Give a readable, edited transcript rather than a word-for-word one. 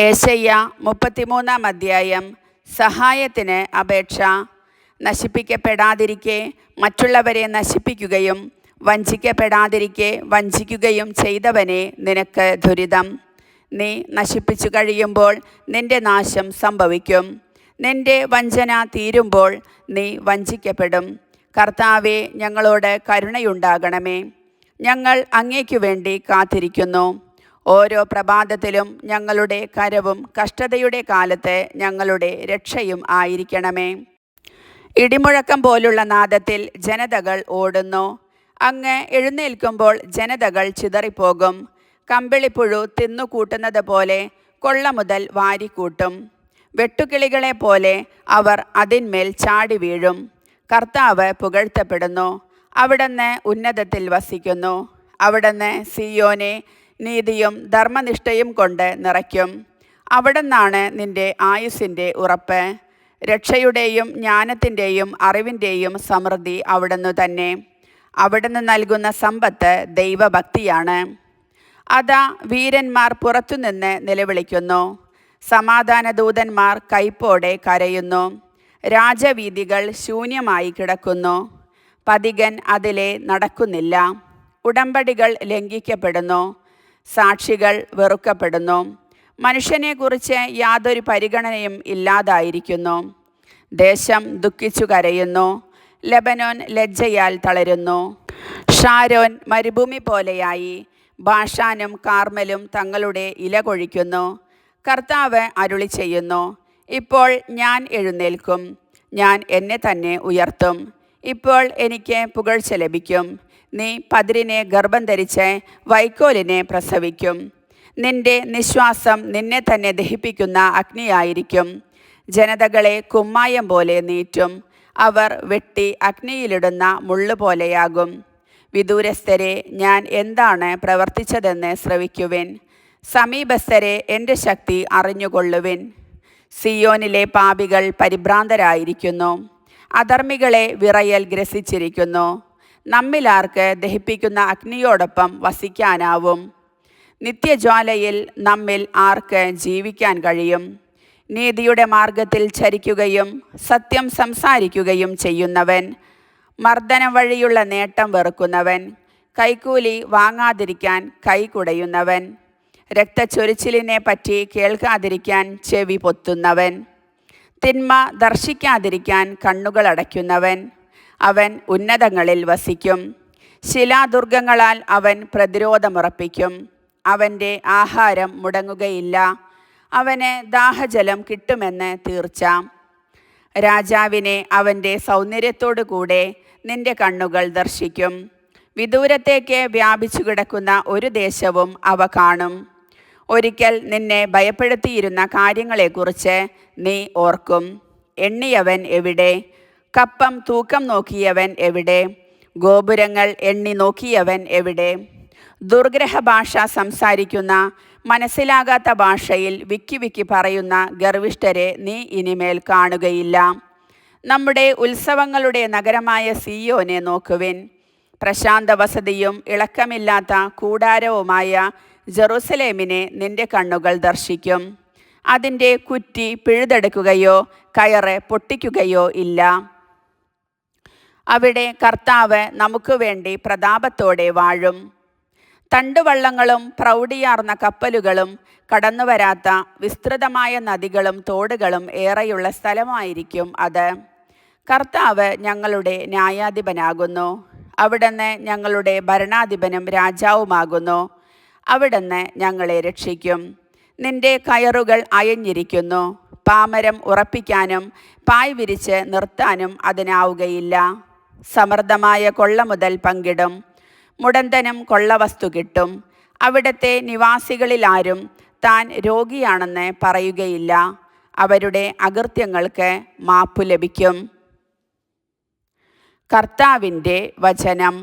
ഏശയ്യ 33 അധ്യായം. സഹായത്തിന് അപേക്ഷ. നശിപ്പിക്കപ്പെടാതിരിക്കെ മറ്റുള്ളവരെ നശിപ്പിക്കുകയും വഞ്ചിക്കപ്പെടാതിരിക്കെ വഞ്ചിക്കുകയും ചെയ്തവനെ നിനക്ക് ദുരിതം. നീ നശിപ്പിച്ചു കഴിയുമ്പോൾ നിന്റെ നാശം സംഭവിക്കും. നിന്റെ വഞ്ചന തീരുമ്പോൾ നീ വഞ്ചിക്കപ്പെടും. കർത്താവേ, ഞങ്ങളോട് കരുണയുണ്ടാകണമേ. ഞങ്ങൾ അങ്ങേക്കു വേണ്ടി കാത്തിരിക്കുന്നു. ഓരോ പ്രഭാതത്തിലും ഞങ്ങളുടെ കരവും കഷ്ടതയുടെ കാലത്ത് ഞങ്ങളുടെ രക്ഷയും ആയിരിക്കണമേ. ഇടിമുഴക്കം പോലുള്ള നാദത്തിൽ ജനതകൾ ഓടുന്നു. അങ്ങ് എഴുന്നേൽക്കുമ്പോൾ ജനതകൾ ചിതറിപ്പോകും. കമ്പിളിപ്പുഴു തിന്നുകൂട്ടുന്നത് പോലെ കൊള്ള മുതൽ വാരിക്കൂട്ടും. വെട്ടുകിളികളെ പോലെ അവർ അതിന്മേൽ ചാടി വീഴും. കർത്താവ് പുകഴ്ത്തപ്പെടുന്നു. അവിടുന്ന് ഉന്നതത്തിൽ വസിക്കുന്നു. അവിടുന്ന് സിയോനെ നീതിയും ധർമ്മനിഷ്ഠയും കൊണ്ട് നിറയ്ക്കും. അവിടുന്നാണ് നിന്റെ ആയുസ്സിൻ്റെ ഉറപ്പ്. രക്ഷയുടെയും ജ്ഞാനത്തിൻ്റെയും അറിവിൻ്റെയും സമൃദ്ധി അവിടുന്ന് തന്നെ. അവിടുന്ന് നൽകുന്ന സമ്പത്ത് ദൈവഭക്തിയാണ്. അതാ വീരന്മാർ പുറത്തുനിന്ന് നിലവിളിക്കുന്നു. സമാധാനദൂതന്മാർ കൈപ്പോടെ കരയുന്നു. രാജവീഥികൾ ശൂന്യമായി കിടക്കുന്നു. പഥികൻ അതിലെ നടക്കുന്നില്ല. ഉടമ്പടികൾ ലംഘിക്കപ്പെടുന്നു. സാക്ഷികൾ വെറുക്കപ്പെടുന്നു. മനുഷ്യനെക്കുറിച്ച് യാതൊരു പരിഗണനയും ഇല്ലാതായിരിക്കുന്നു. ദേശം ദുഃഖിച്ചു കരയുന്നു. ലെബനോൻ ലജ്ജയാൽ തളരുന്നു. ഷാരോൻ മരുഭൂമി പോലെയായി. ബാഷാനും കാർമലും തങ്ങളുടെ ഇല കൊഴിക്കുന്നു. കർത്താവ് അരുളി ചെയ്യുന്നു, ഇപ്പോൾ ഞാൻ എഴുന്നേൽക്കും. ഞാൻ എന്നെ തന്നെ ഉയർത്തും. ഇപ്പോൾ എനിക്ക് പുകഴ്ച ലഭിക്കും. നീ പതിരിനെ ഗർഭം ധരിച്ച് വൈക്കോലിനെ പ്രസവിക്കും. നിന്റെ നിശ്വാസം നിന്നെ തന്നെ ദഹിപ്പിക്കുന്ന അഗ്നിയായിരിക്കും. ജനതകളെ കുമ്മായം പോലെ നീറ്റും. അവർ വെട്ടി അഗ്നിയിലിടുന്ന മുള്ളുപോലെയാകും. വിദൂരസ്ഥരെ ഞാൻ എന്താണ് പ്രവർത്തിച്ചതെന്ന് ശ്രവിക്കുവിൻ. സമീപസ്ഥരെ എൻ്റെ ശക്തി അറിഞ്ഞുകൊള്ളുവിൻ. സിയോനിലെ പാപികൾ പരിഭ്രാന്തരായിരിക്കുന്നു. അധർമ്മികളെ വിറയൽ ഗ്രസിച്ചിരിക്കുന്നു. നമ്മിലാർക്ക് ദഹിപ്പിക്കുന്ന അഗ്നിയോടൊപ്പം വസിക്കാനാവും? നിത്യജ്വാലയിൽ നമ്മിൽ ആർക്ക് ജീവിക്കാൻ കഴിയും? നീതിയുടെ മാർഗത്തിൽ ചരിക്കുകയും സത്യം സംസാരിക്കുകയും ചെയ്യുന്നവൻ, മർദ്ദനം വഴിയുള്ള നേട്ടം വെറുക്കുന്നവൻ, കൈക്കൂലി വാങ്ങാതിരിക്കാൻ കൈ കുടയുന്നവൻ, രക്തച്ചൊരിച്ചിലിനെ പറ്റി കേൾക്കാതിരിക്കാൻ ചെവി പൊത്തുന്നവൻ, തിന്മ ദർശിക്കാതിരിക്കാൻ കണ്ണുകൾ അടയ്ക്കുന്നവൻ, അവൻ ഉന്നതങ്ങളിൽ വസിക്കും. ശിലാദുർഗങ്ങളാൽ അവൻ പ്രതിരോധമുറപ്പിക്കും. അവൻ്റെ ആഹാരം മുടങ്ങുകയില്ല. അവന് ദാഹജലം കിട്ടുമെന്ന് തീർച്ച. രാജാവിനെ അവൻ്റെ സൗന്ദര്യത്തോടു കൂടെ നിന്റെ കണ്ണുകൾ ദർശിക്കും. വിദൂരത്തേക്ക് വ്യാപിച്ചു കിടക്കുന്ന ഒരു ദേശവും അവ കാണും. ഒരിക്കൽ നിന്നെ ഭയപ്പെടുത്തിയിരുന്ന കാര്യങ്ങളെക്കുറിച്ച് നീ ഓർക്കും. എണ്ണിയവൻ എവിടെ? കപ്പം തൂക്കം നോക്കിയവൻ എവിടെ? ഗോപുരങ്ങൾ എണ്ണി നോക്കിയവൻ എവിടെ? ദുർഗ്രഹ ഭാഷ സംസാരിക്കുന്ന, മനസ്സിലാകാത്ത ഭാഷയിൽ വിക്കി വിക്കി പറയുന്ന ഗർവിഷ്ഠരെ നീ ഇനിമേൽ കാണുകയില്ല. നമ്മുടെ ഉത്സവങ്ങളുടെ നഗരമായ സിയോനെ നോക്കുവിൻ. പ്രശാന്ത വസതിയും ഇളക്കമില്ലാത്ത കൂടാരവുമായ ജെറുസലേമിനെ നിന്റെ കണ്ണുകൾ ദർശിക്കും. അതിൻ്റെ കുറ്റി പിഴുതെടുക്കുകയോ കയറ് പൊട്ടിക്കുകയോ ഇല്ല. അവിടെ കർത്താവ് നമുക്ക് വേണ്ടി പ്രതാപത്തോടെ വാഴും. തണ്ടുവള്ളങ്ങളും പ്രൗഢിയാർന്ന കപ്പലുകളും കടന്നുവരാത്ത വിസ്തൃതമായ നദികളും തോടുകളും ഏറെയുള്ള സ്ഥലമായിരിക്കും അത്. കർത്താവ് ഞങ്ങളുടെ ന്യായാധിപനാകുന്നു. അവിടുന്ന് ഞങ്ങളുടെ ഭരണാധിപനും രാജാവുമാകുന്നു. അവിടുന്ന് ഞങ്ങളെ രക്ഷിക്കും. നിന്റെ കയറുകൾ അയഞ്ഞിരിക്കുന്നു. പാമരം ഉറപ്പിക്കാനും പായ് വിരിച്ച് നിർത്താനും അതിനാവുകയില്ല. സമൃദ്ധമായ കൊള്ള മുതൽ പങ്കിടും. മുടന്തനും കൊള്ളവസ്തു കിട്ടും. അവിടുത്തെ നിവാസികളിലാരും താൻ രോഗിയാണെന്ന് പറയുകയില്ല. അവരുടെ അകൃത്യങ്ങൾക്ക് മാപ്പു ലഭിക്കും. കർത്താവിൻ്റെ വചനം.